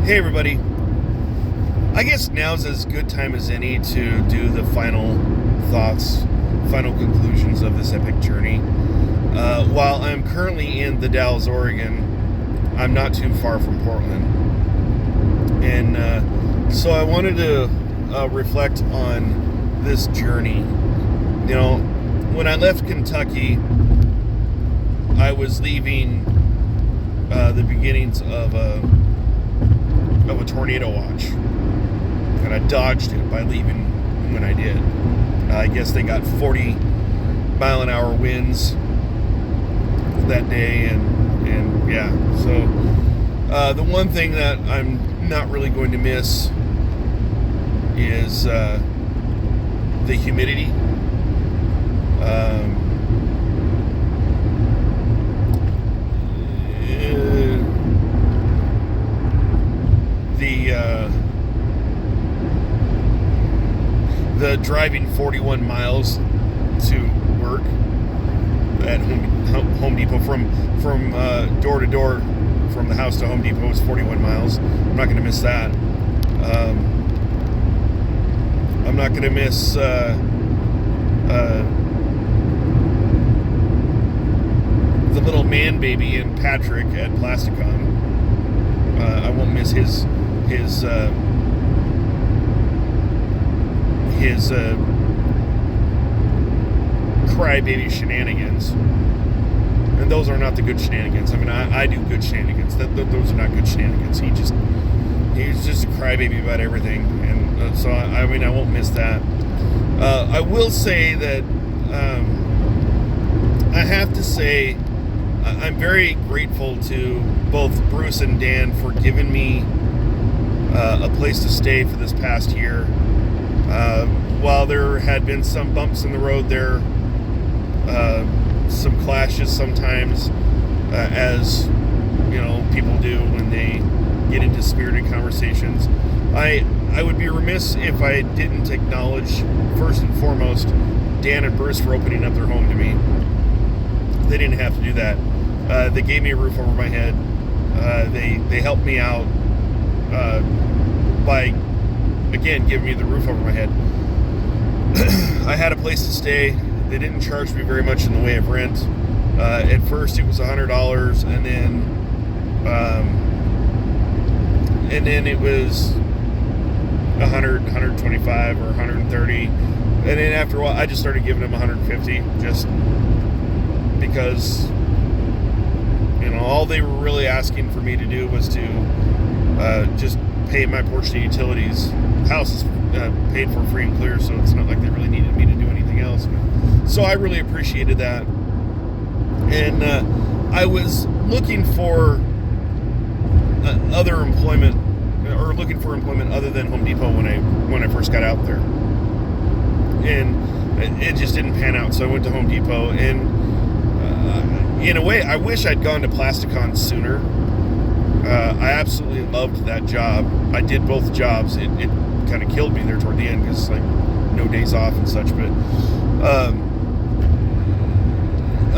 Hey everybody, I guess now's as good time as any to do the final thoughts, final conclusions of this epic journey. While I'm currently in the Dalles, Oregon, I'm not too far from Portland. And so I wanted to reflect on this journey. You know, when I left Kentucky, I was leaving the beginnings of a tornado watch, and I dodged it by leaving when I did. I guess they got 40-mile-an-hour winds that day, and yeah. So the one thing that I'm not really going to miss is the humidity. The driving 41 miles to work at Home Depot from door to door, from the house to Home Depot is 41 miles. I'm not going to miss that. I'm not going to miss the little man baby in Patrick at Plasticon. I won't miss his crybaby shenanigans. And those are not the good shenanigans. I mean, I do good shenanigans. Those are not good shenanigans. He's just a crybaby about everything. And so, I mean, I won't miss that. I will say that I have to say I'm very grateful to both Bruce and Dan for giving me a place to stay for this past year. While there had been some bumps in the road there, some clashes sometimes, as you know, people do when they get into spirited conversations. I would be remiss if I didn't acknowledge, first and foremost, Dan and Bruce for opening up their home to me. They didn't have to do that. They gave me a roof over my head. They helped me out by, again, giving me the roof over my head. I had a place to stay. They didn't charge me very much in the way of rent. At first it was $100, and then it was $100, $125, or $130, and then after a while I just started giving them $150, just because, you know, all they were really asking for me to do was to just pay my portion of utilities. The house is paid for free and clear, so it's not like they really needed me to do anything else. So I really appreciated that. And I was looking for other employment, or looking for employment other than Home Depot when I first got out there, and it just didn't pan out. So I went to Home Depot, and in a way, I wish I'd gone to Plasticon sooner. I absolutely loved that job. I did both jobs. It kind of killed me there toward the end because, like, no days off and such. But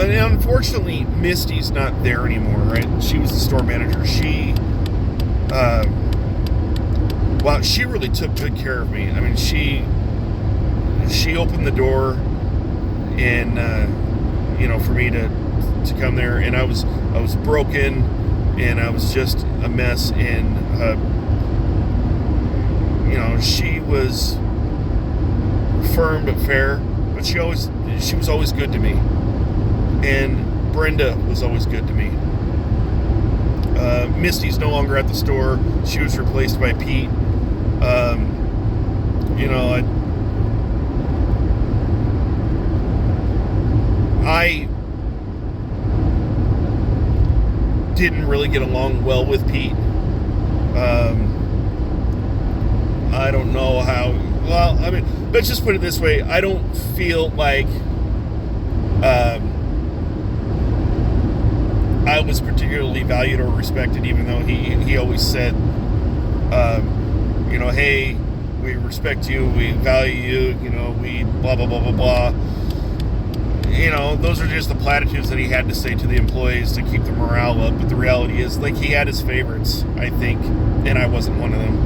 and unfortunately, Misty's not there anymore, right? She was the store manager. She really took good care of me. I mean, she opened the door, and you know, for me to come there, and I was broken, and I was just a mess, and you know, she was firm but fair, but she was always good to me. And Brenda was always good to me. Misty's no longer at the store. She was replaced by Pete. You know, I didn't really get along well with Pete. I don't know how. Well, I mean, let's just put it this way. I don't feel like I was particularly valued or respected, even though he always said, you know, hey, we respect you, we value you, you know, we blah, blah, blah, blah, blah. those are just the platitudes that he had to say to the employees to keep the morale up. But the reality is, like, he had his favorites, I think, and I wasn't one of them.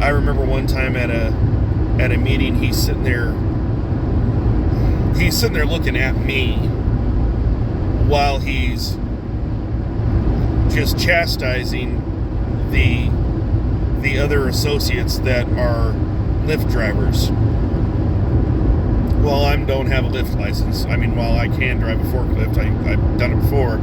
I remember one time at a meeting, he's sitting there looking at me while he's just chastising the other associates that are Lyft drivers. While I don't have a Lyft license, while I can drive a forklift, I've done it before,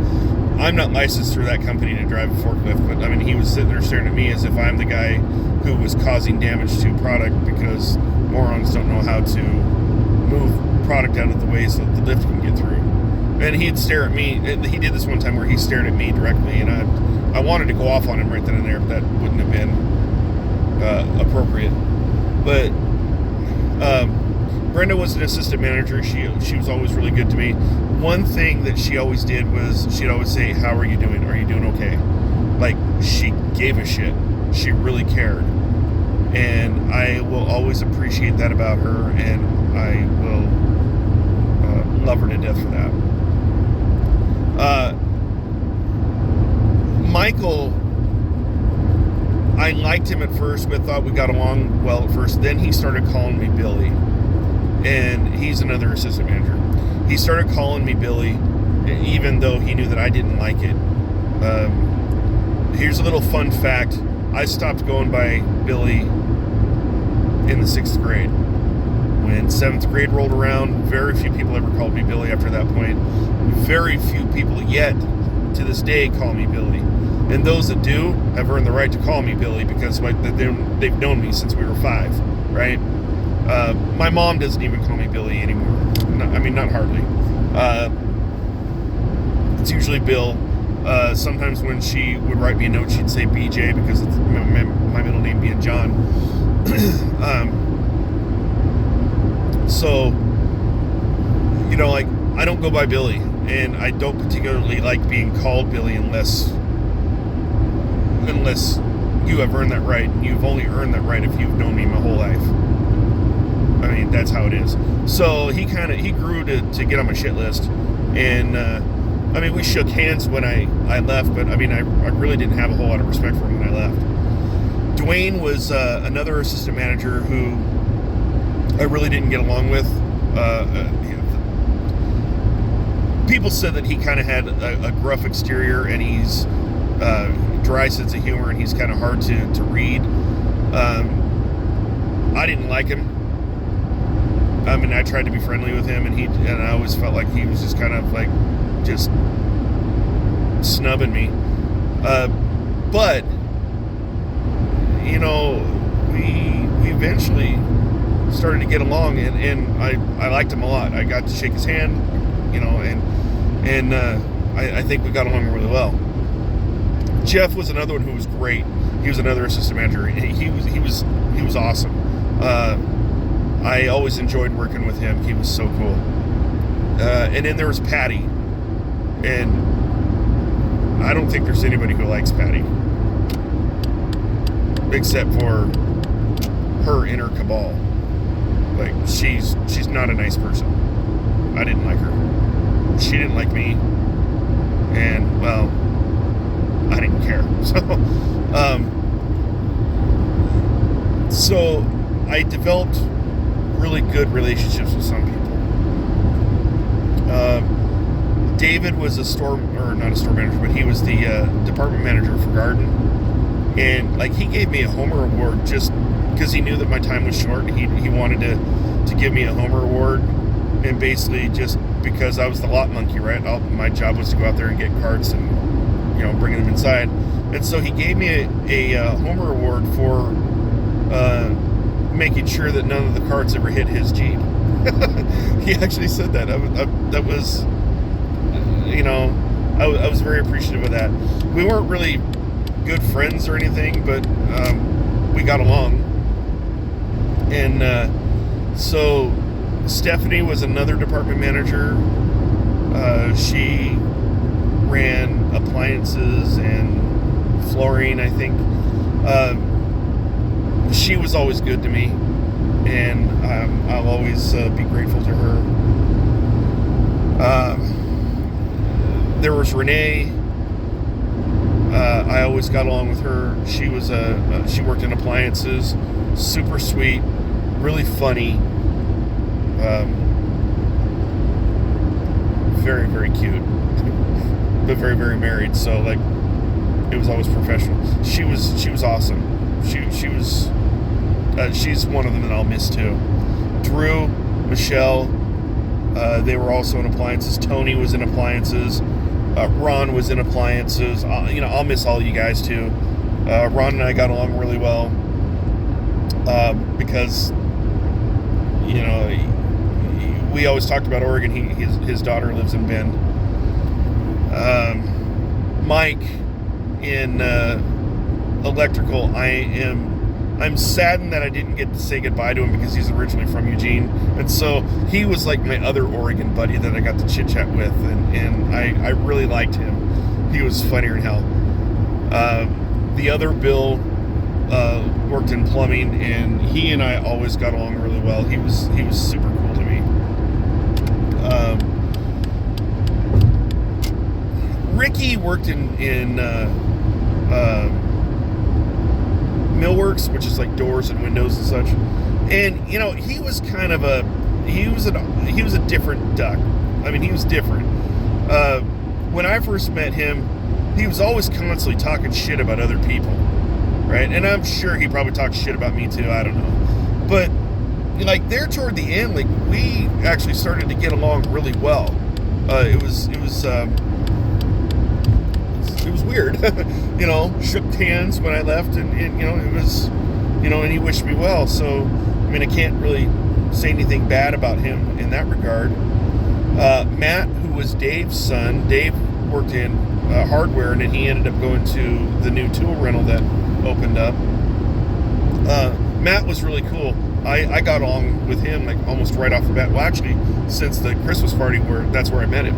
I'm not licensed through that company to drive a forklift. But he was sitting there staring at me as if I'm the guy who was causing damage to product because morons don't know how to move product out of the way so that the lift can get through. And he'd stare at me. He did this one time where he stared at me directly, and I wanted to go off on him right then and there, but that wouldn't have been appropriate. But Brenda was an assistant manager. She was always really good to me. One thing that she always did was she'd always say, "How are you doing? Are you doing okay?" Like, she gave a shit. She really cared. And I will always appreciate that about her, and I will love her to death for that. Michael, I liked him at first, but thought we got along well at first. Then he started calling me Billy. And he's another assistant manager. He started calling me Billy, even though he knew that I didn't like it. Here's a little fun fact. I stopped going by Billy in the 6th grade. When 7th grade rolled around, very few people ever called me Billy after that point. Very few people yet, to this day, call me Billy. And those that do have earned the right to call me Billy because they've known me since we were 5, right? My mom doesn't even call me Billy anymore. Not hardly. It's usually Bill. Sometimes when she would write me a note, she'd say BJ because it's my middle name being John. So, I don't go by Billy, and I don't particularly like being called Billy unless you have earned that right. You've only earned that right if you've known me my whole life. That's how it is. So he grew to get on my shit list, and we shook hands when I left, but I really didn't have a whole lot of respect for him when I left. Dwayne was another assistant manager who I really didn't get along with. People said that he kind of had a gruff exterior, and he's dry sense of humor, and he's kind of hard to read. I didn't like him. I tried to be friendly with him, and I always felt like he was just kind of like just snubbing me. But we eventually started to get along, and I liked him a lot. I got to shake his hand, and I think we got along really well. Jeff was another one who was great. He was another assistant manager. He was awesome. I always enjoyed working with him. He was so cool. And then there was Patty, and I don't think there's anybody who likes Patty except for her inner cabal. Like, she's not a nice person. I didn't like her. She didn't like me, and well, I didn't care. So I developed really good relationships with some people. David was not a store manager, but he was the department manager for Garden, and he gave me a Homer Award just because he knew that my time was short. He wanted to give me a Homer Award, and basically just because I was the lot monkey, right? My job was to go out there and get carts and bring them inside, and so he gave me a Homer Award for making sure that none of the carts ever hit his Jeep. He actually said that. That was, I was very appreciative of that. We weren't really good friends or anything, but we got along. And so Stephanie was another department manager. She ran appliances and flooring, I think. She was always good to me, and I'll always be grateful to her. There was Renee. I always got along with her. She was she worked in appliances. Super sweet, really funny. Very, very cute, but very, very married. So like, it was always professional. She was awesome. She was. She's one of them that I'll miss too. Drew, Michelle, they were also in appliances. Tony was in appliances. Ron was in appliances. I'll miss all you guys too. Ron and I got along really well because, we always talked about Oregon. His daughter lives in Bend. Mike in electrical. I'm saddened that I didn't get to say goodbye to him because he's originally from Eugene, and so he was like my other Oregon buddy that I got to chit chat with, and I really liked him. He was funnier than hell. The other Bill worked in plumbing, and he and I always got along really well. He was super cool to me. Ricky worked in Millworks, which is like doors and windows and such. And he was kind of a different duck. I mean, he was different. When I first met him, he was always constantly talking shit about other people, right? And I'm sure he probably talked shit about me too. I don't know, but like there toward the end, like we actually started to get along really well. It was weird. Shook hands when I left, and it was, and he wished me well. So, I mean, I can't really say anything bad about him in that regard. Matt, who was Dave's son, Dave worked in hardware, and then he ended up going to the new tool rental that opened up. Matt was really cool. I got along with him like almost right off the bat. Well, actually, since the Christmas party, that's where I met him,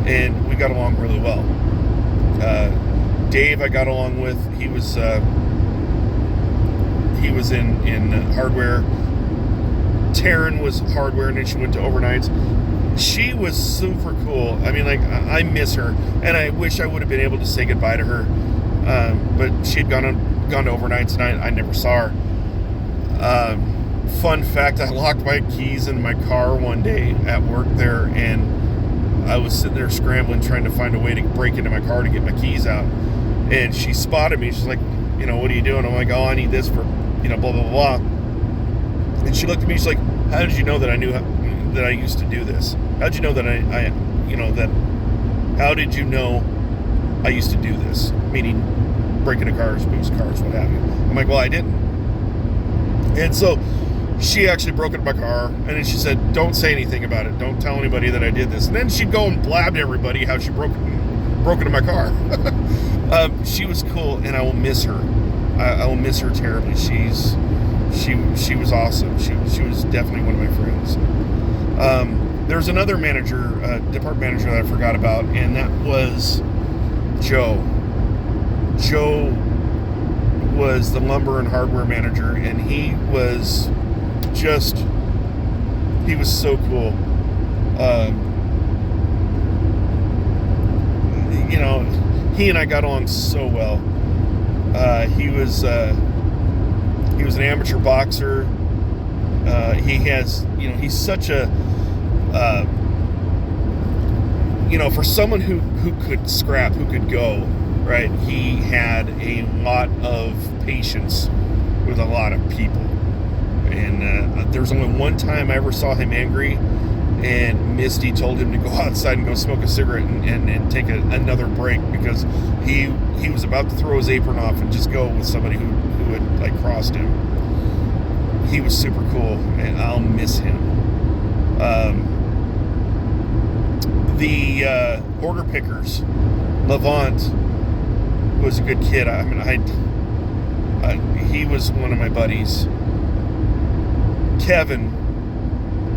and we got along really well. Dave, I got along with. He was in hardware. Taryn was hardware, and then she went to overnights. She was super cool. I mean, like, I miss her, and I wish I would have been able to say goodbye to her. But she had gone to overnights, and I never saw her. Fun fact, I locked my keys in my car one day at work there, and I was sitting there scrambling, trying to find a way to break into my car to get my keys out. And she spotted me. She's like, what are you doing? I'm like, oh, I need this for, blah, blah, blah. And she looked at me. She's like, how did you know that I knew that I used to do this? How did you know that how did you know I used to do this? Meaning breaking into cars, boost cars, what have you. I'm like, well, I didn't. And so she actually broke into my car, and then she said, don't say anything about it. Don't tell anybody that I did this. And then she'd go and blab to everybody how she broke into my car. She was cool, and I will miss her. I will miss her terribly. She was awesome. She was definitely one of my friends. There was another department manager that I forgot about, and that was Joe. Joe was the lumber and hardware manager, and he was so cool. He and I got along so well. He was an amateur boxer. He's such a, for someone who could scrap, who could go, right? He had a lot of patience with a lot of people. And there was only one time I ever saw him angry, and Misty told him to go outside and go smoke a cigarette and take another break, because he was about to throw his apron off and just go with somebody who had like crossed him. He was super cool, and I'll miss him. The order pickers, Levant was a good kid. I mean, he was one of my buddies. Kevin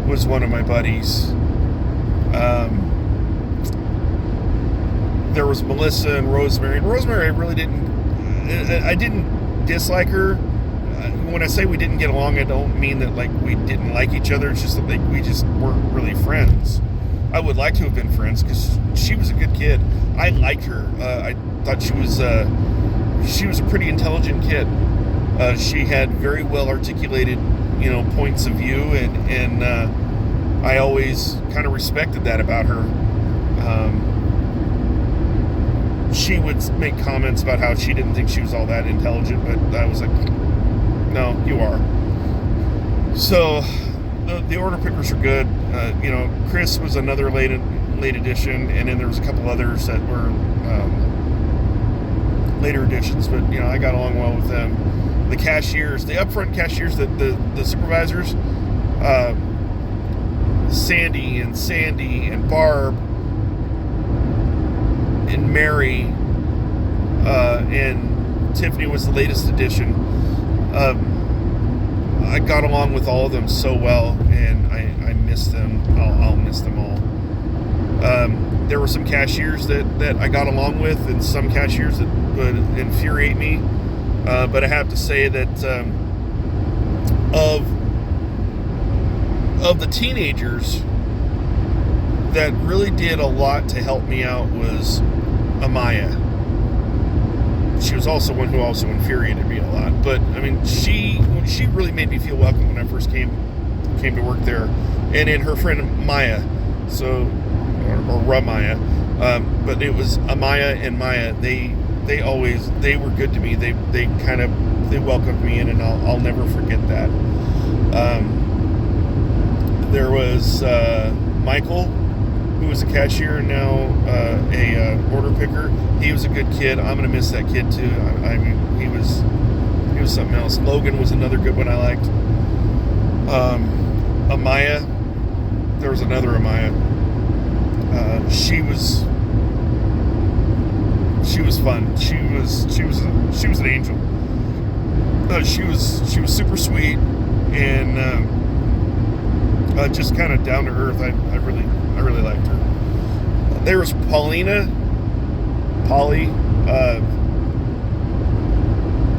was one of my buddies. There was Melissa and Rosemary. And Rosemary, I didn't dislike her. When I say we didn't get along, I don't mean that like we didn't like each other. It's just that we just weren't really friends. I would like to have been friends because she was a good kid. I liked her. I thought she was a pretty intelligent kid. She had very well articulated, points of view, and I always kind of respected that about her. She would make comments about how she didn't think she was all that intelligent, but I was like, no, you are. So the order pickers are good. Chris was another late edition, and then there was a couple others that were later editions, but I got along well with them. The cashiers, the upfront cashiers, the supervisors, Sandy and Barb and Mary, and Tiffany was the latest edition. I got along with all of them so well, and I miss them. I'll miss them all. There were some cashiers that I got along with, and some cashiers that would infuriate me. But I have to say that of the teenagers that really did a lot to help me out was Amaya. She was also one who also infuriated me a lot. But I mean, she really made me feel welcome when I first came to work there. And then her friend Maya, or Ramaya, but it was Amaya and Maya. They were good to me. They welcomed me in, and I'll never forget that. There was Michael, who was a cashier and now a order picker. He was a good kid. I'm gonna miss that kid too. I mean, he was something else. Logan was another good one I liked. Amaya, there was another Amaya. She was fun. She was an angel. She was super sweet and just kind of down to earth. I really liked her. There was Polly.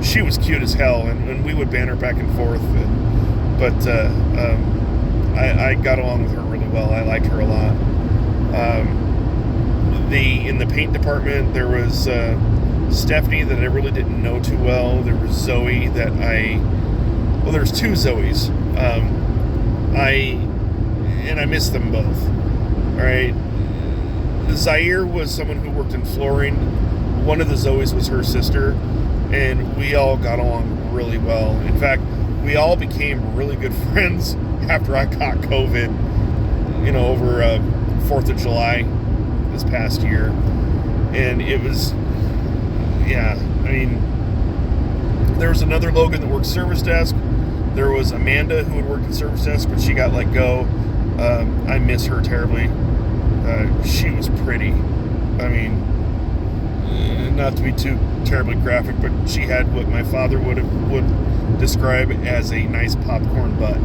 She was cute as hell, and we would banter back and forth. But I got along with her really well. I liked her a lot. In the paint department, there was Stephanie that I really didn't know too well. There was Zoe that there's two Zoes. I miss them both. All right. Zaire was someone who worked in flooring. One of the Zoes was her sister, and we all got along really well. In fact, we all became really good friends after I caught COVID, over 4th of July this past year. And it was, there was another Logan that worked service desk. There was Amanda who had worked at service desk, but she got let go. I miss her terribly. She was pretty. I mean, not to be too terribly graphic, but she had what my father would describe as a nice popcorn butt.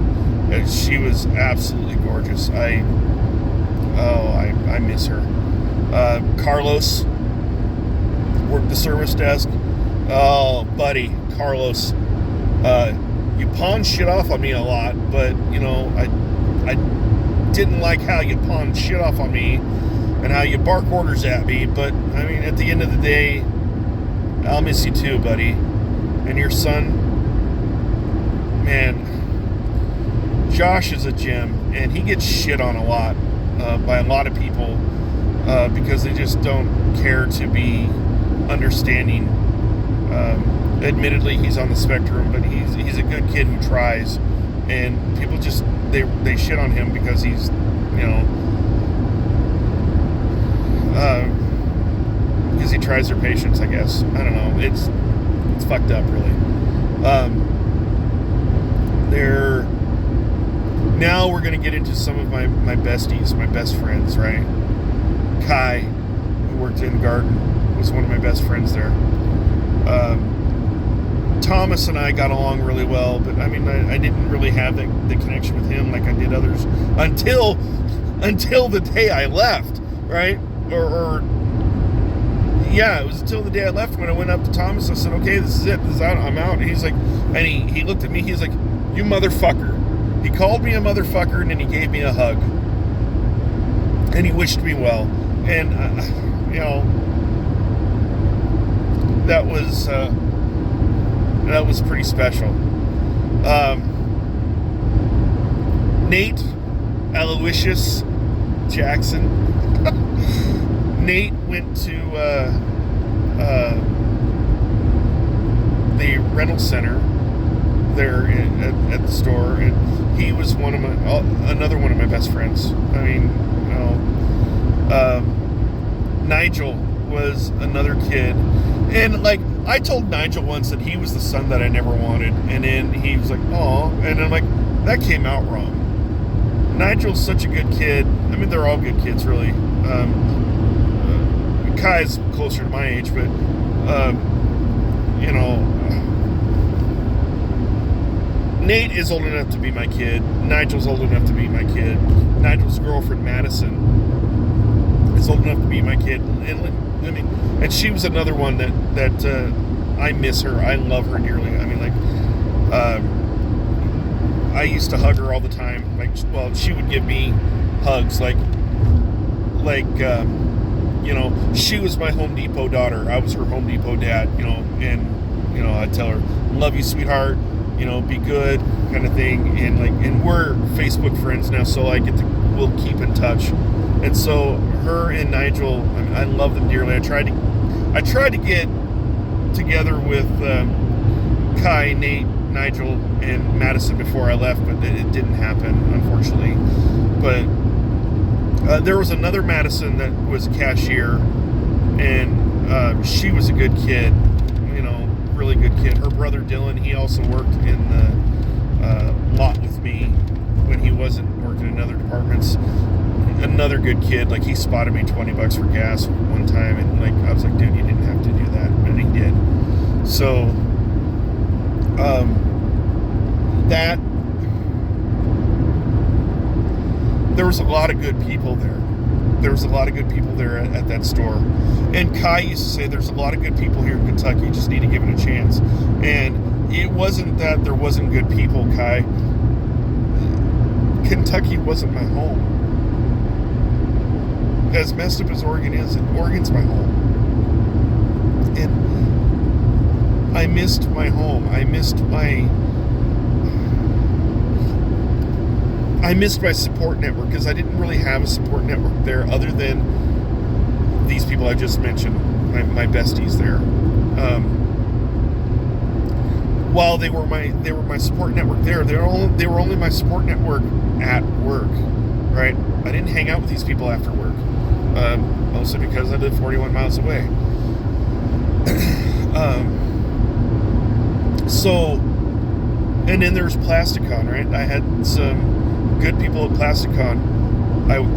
She was absolutely gorgeous. I miss her. Carlos worked the service desk. Oh, buddy, Carlos. You pawned shit off on me a lot, but I didn't like how you pawned shit off on me and how you bark orders at me. But I mean, at the end of the day, I'll miss you too, buddy. And your son, man, Josh is a gem, and he gets shit on a lot by a lot of people because they just don't care to be understanding. Admittedly, he's on the spectrum, but he's a good kid who tries, and people just they shit on him because he's because he tries their patience, I guess. I don't know. It's fucked up, really. Now we're gonna get into some of my besties, my best friends, right? Kai, who worked in Garden, was one of my best friends there. Thomas and I got along really well, but I mean, I didn't really have the connection with him like I did others until the day I left, right? It was until the day I left when I went up to Thomas. I said, okay, this is it. I'm out. And he's like, and he looked at me. He's like, you motherfucker. He called me a motherfucker, and then he gave me a hug. and he wished me well, and you know, that was pretty special. Nate Aloysius Jackson. Nate went to the rental center there at the store, and he was another one of my best friends. I mean, you know, Nigel was another kid, and like I told Nigel once that he was the son that I never wanted, and then he was like, "Oh," and I'm like, that came out wrong. Nigel's such a good kid. I mean, they're all good kids, really. Kai's closer to my age, but you know, Nate is old enough to be my kid. Nigel's old enough to be my kid. Nigel's girlfriend, Madison, is old enough to be my kid. And I mean, and she was another one that I miss her. I love her dearly. I mean, like, I used to hug her all the time. Like, well, she would give me hugs. Like, you know, she was my Home Depot daughter. I was her Home Depot dad. You know, and you know, I'd tell her, "Love you, sweetheart. You know, be good," kind of thing. And like, and we're Facebook friends now, so we'll keep in touch. And so her and Nigel, I mean, I love them dearly. I tried to get together with Kai, Nate, Nigel, and Madison before I left, but it didn't happen, unfortunately. But there was another Madison that was a cashier, and she was a good kid, you know, really good kid. Her brother Dylan, he also worked in the lot with me when he wasn't working in other departments. Another good kid. Like, he spotted me $20 for gas one time, and like, I was like, dude, you didn't have to do that, and he did. So that there was a lot of good people there. There was a lot of good people there at that store. And Kai used to say, there's a lot of good people here in Kentucky, you just need to give it a chance. And it wasn't that there wasn't good people, Kai. Kentucky wasn't my home. As messed up as Oregon is, Oregon's my home. And I missed my home. I missed my support network, because I didn't really have a support network there other than these people I just mentioned, my besties there. While they were my support network there, they were only my support network at work, right? I didn't hang out with these people after work, mostly because I live 41 miles away. So, and then there's Plasticon, right? I had some good people at Plasticon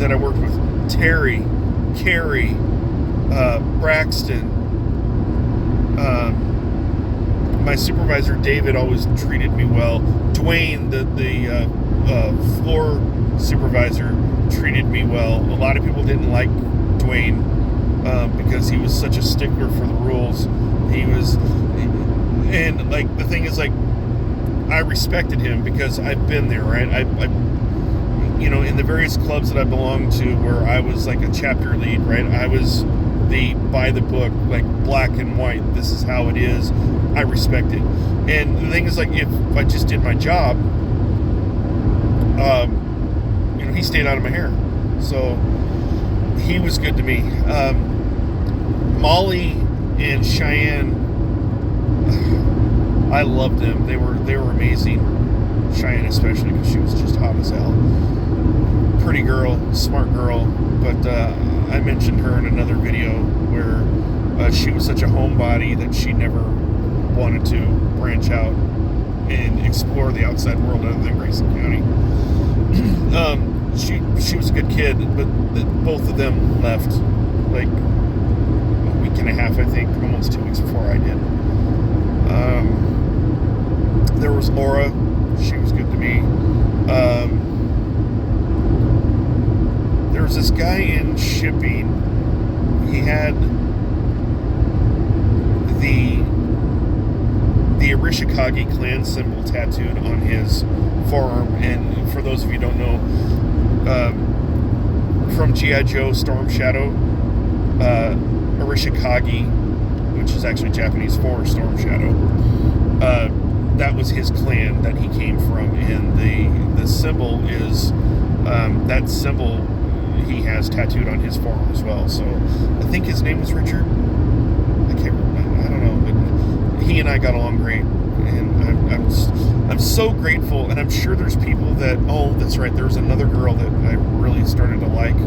that I worked with. Terry, Carrie, Braxton. My supervisor David always treated me well. Dwayne, the floor supervisor, treated me well. A lot of people didn't like Dwayne because he was such a stickler for the rules. And like, the thing is, like, I respected him because I've been there, right? I you know, in the various clubs that I belonged to, where I was like a chapter lead, right? I was the by the book, like, black and white, this is how it is. I respect it. And the thing is, like, if I just did my job, you know, he stayed out of my hair. So he was good to me. Molly and Cheyenne, I loved them. They were amazing. Cheyenne especially, because she was just hot as hell. Pretty girl, smart girl. But I mentioned her in another video where she was such a homebody that she never wanted to branch out and explore the outside world other than Grayson County. She was a good kid, but both of them left like a week and a half, I think, almost 2 weeks before I did. There was Laura. She was good to me. There was this guy in shipping. He had the Arishikage clan symbol tattooed on his forearm. And for those of you who don't know, from G.I. Joe Storm Shadow, Arishikage, which is actually Japanese for Storm Shadow. That was his clan that he came from, and the symbol is that symbol he has tattooed on his forearm as well. So I think his name was Richard. I can't remember. I don't know, but he and I got along great, and I'm so grateful. And I'm sure there's people that, oh, that's right, there was another girl that I really started to like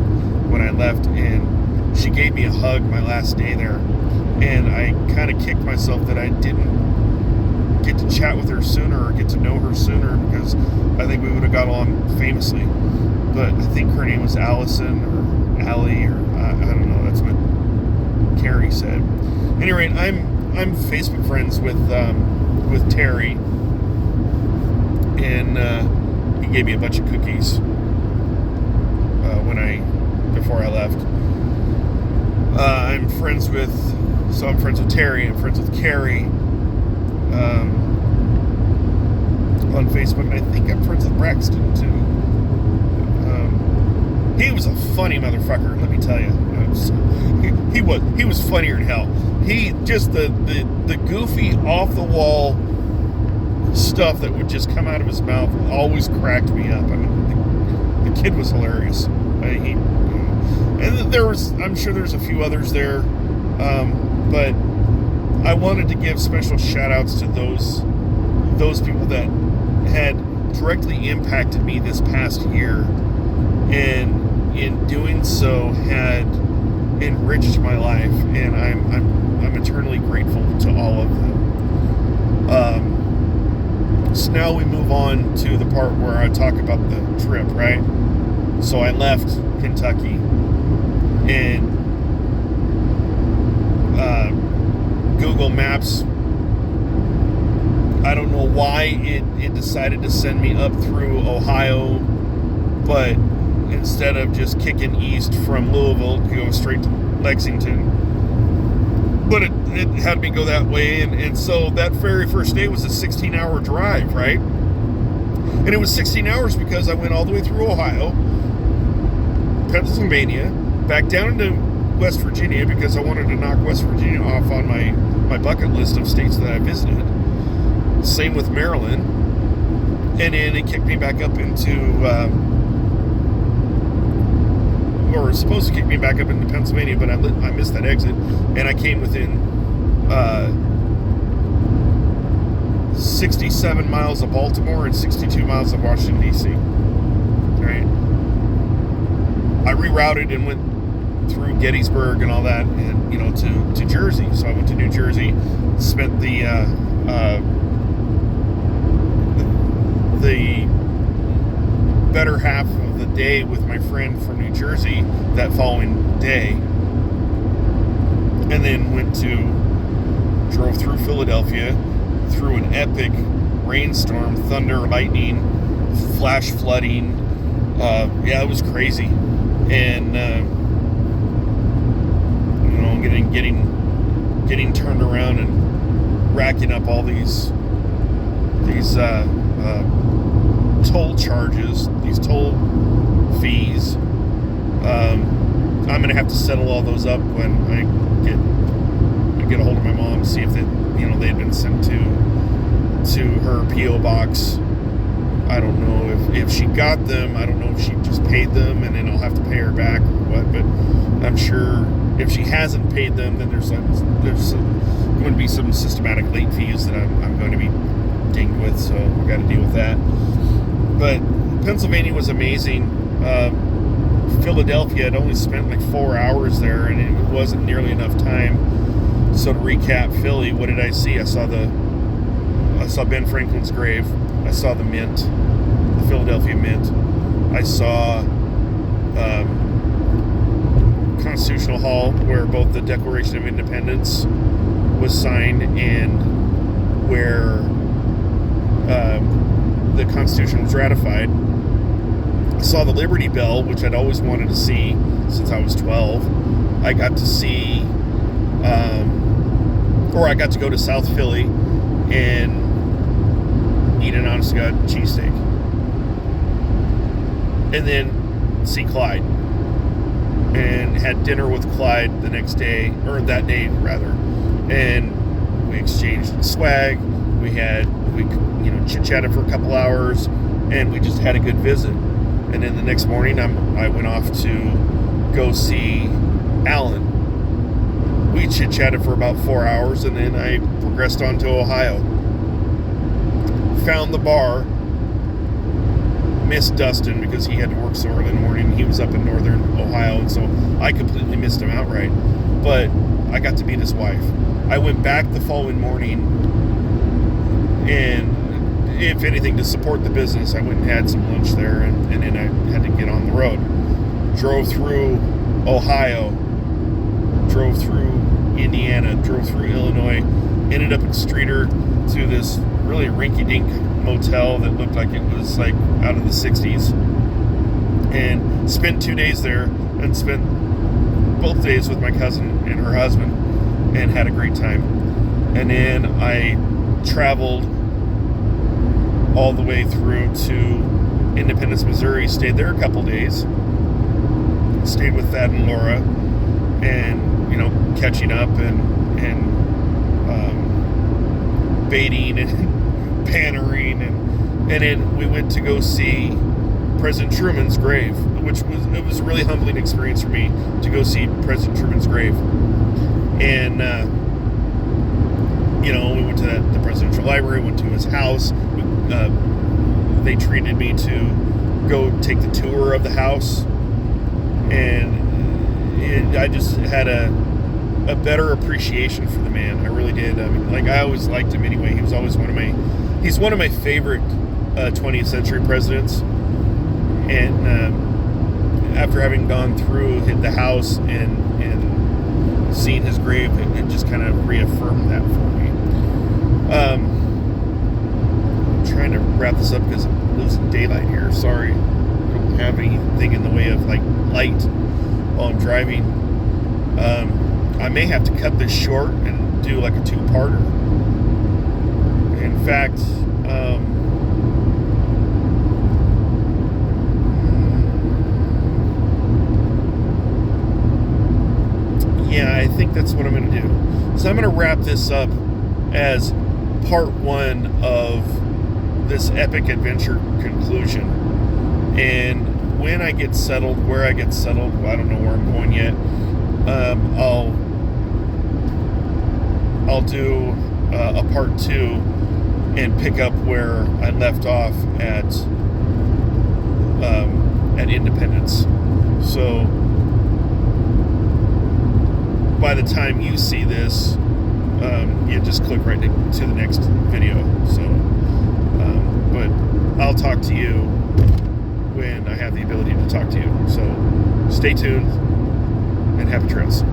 when I left, and she gave me a hug my last day there, and I kind of kicked myself that I didn't get to chat with her sooner or get to know her sooner, because I think we would have got along famously. But I think her name was Allison or Allie, or I don't know. That's what Carrie said. Anyway, I'm Facebook friends with Terry, and he gave me a bunch of cookies before I left. I'm friends with Terry. I'm friends with Carrie on Facebook, and I think I'm friends with Braxton too. He was a funny motherfucker, let me tell you. He was funnier than hell. He just the goofy off the wall stuff that would just come out of his mouth always cracked me up. I mean, the kid was hilarious. And I'm sure there's a few others there, but I wanted to give special shout outs to those people that had directly impacted me this past year, and in doing so had enriched my life, and I'm eternally grateful to all of them. So now we move on to the part where I talk about the trip, right? So I left Kentucky, and Google Maps, I don't know why it decided to send me up through Ohio, but instead of just kicking east from Louisville to go straight to Lexington, but it had me go that way, and so that very first day was a 16-hour drive, right? And it was 16 hours because I went all the way through Ohio, Pennsylvania, back down into West Virginia, because I wanted to knock West Virginia off on my bucket list of states that I visited. Same with Maryland, and then it kicked me back up into or was supposed to kick me back up into Pennsylvania, but I missed that exit, and I came within 67 miles of Baltimore and 62 miles of Washington, D.C. Right? I rerouted and went through Gettysburg and all that, and to Jersey. So I went to New Jersey, spent the better half of the day with my friend from New Jersey that following day, and then drove through Philadelphia, through an epic rainstorm, thunder, lightning, flash flooding. It was crazy, and getting turned around and racking up all these toll charges, these toll fees. I'm gonna have to settle all those up when I get a hold of my mom, see if they had been sent to her P.O. box. I don't know if she got them. I don't know if she just paid them and then I'll have to pay her back or what. But I'm sure if she hasn't paid them, then there's going to be some systematic late fees that I'm going to be dinged with. So I've got to deal with that. But Pennsylvania was amazing. Philadelphia, I'd only spent like 4 hours there, and it wasn't nearly enough time. So to recap, Philly, what did I see? I saw Ben Franklin's grave. I saw the Mint, the Philadelphia Mint. I saw Constitutional Hall, where both the Declaration of Independence was signed and where the Constitution was ratified. I saw the Liberty Bell, which I'd always wanted to see since I was 12. I got to see, I got to go to South Philly and eat an honest-to-God cheesesteak. And then see Clyde. and had dinner with Clyde the next day, or that day rather, and we exchanged swag. We chit-chatted for a couple hours, and we just had a good visit. And then the next morning, I went off to go see Alan. We chit-chatted for about 4 hours, and then I progressed on to Ohio. Found the bar. Missed Dustin because he had to work so early in the morning. He was up in northern Ohio, and so I completely missed him outright. But I got to meet his wife. I went back the following morning, and if anything, to support the business, I went and had some lunch there, and then I had to get on the road. Drove through Ohio, drove through Indiana, drove through Illinois, ended up in Streator to this really rinky-dink motel that looked like it was like out of the 60s, and spent 2 days there, and spent both days with my cousin and her husband, and had a great time. And then I traveled all the way through to Independence, Missouri, stayed there a couple days, stayed with Thad and Laura, and catching up and baiting and pannering, and then we went to go see President Truman's grave, which was a really humbling experience for me to go see President Truman's grave. And we went to the presidential library, went to his house. They treated me to go take the tour of the house, and I just had a better appreciation for the man. I really did. I mean, I always liked him anyway. He was always he's one of my favorite 20th century presidents. And after having gone through the house and seen his grave, it just kind of reaffirmed that for me. I'm trying to wrap this up because I'm losing daylight here. Sorry. I don't have anything in the way of light while I'm driving. I may have to cut this short and do a two-parter. In fact, I think that's what I'm going to do. So I'm going to wrap this up as part one of this epic adventure conclusion. And when I get settled, where I get settled, I don't know where I'm going yet. I'll do a part two and pick up where I left off at Independence. So by the time you see this, you just click right to the next video. So, but I'll talk to you when I have the ability to talk to you. So stay tuned and happy trails.